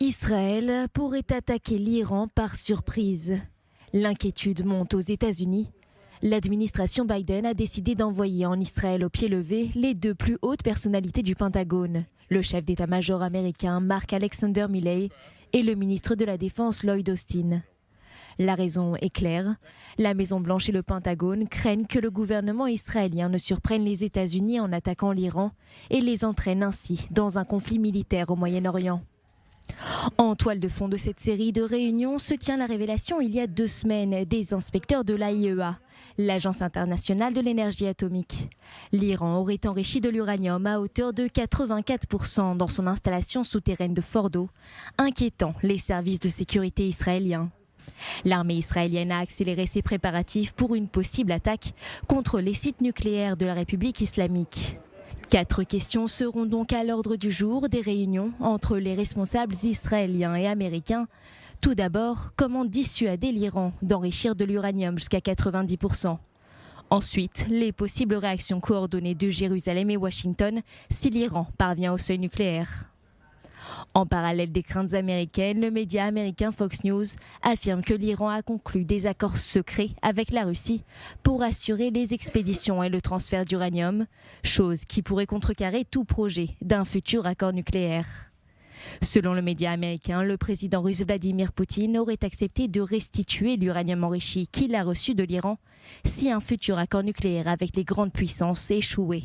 Israël pourrait attaquer l'Iran par surprise. L'inquiétude monte aux États-Unis. L'administration Biden a décidé d'envoyer en Israël au pied levé les deux plus hautes personnalités du Pentagone, le chef d'état-major américain Mark Alexander Milley et le ministre de la Défense Lloyd Austin. La raison est claire, la Maison-Blanche et le Pentagone craignent que le gouvernement israélien ne surprenne les États-Unis en attaquant l'Iran et les entraîne ainsi dans un conflit militaire au Moyen-Orient. En toile de fond de cette série de réunions se tient la révélation il y a 2 semaines des inspecteurs de l'AIEA, l'Agence internationale de l'énergie atomique. L'Iran aurait enrichi de l'uranium à hauteur de 84% dans son installation souterraine de Fordo, inquiétant les services de sécurité israéliens. L'armée israélienne a accéléré ses préparatifs pour une possible attaque contre les sites nucléaires de la République islamique. 4 questions seront donc à l'ordre du jour des réunions entre les responsables israéliens et américains. Tout d'abord, comment dissuader l'Iran d'enrichir de l'uranium jusqu'à 90%. Ensuite, les possibles réactions coordonnées de Jérusalem et Washington si l'Iran parvient au seuil nucléaire. En parallèle des craintes américaines, le média américain Fox News affirme que l'Iran a conclu des accords secrets avec la Russie pour assurer les expéditions et le transfert d'uranium, chose qui pourrait contrecarrer tout projet d'un futur accord nucléaire. Selon le média américain, le président russe Vladimir Poutine aurait accepté de restituer l'uranium enrichi qu'il a reçu de l'Iran si un futur accord nucléaire avec les grandes puissances échouait.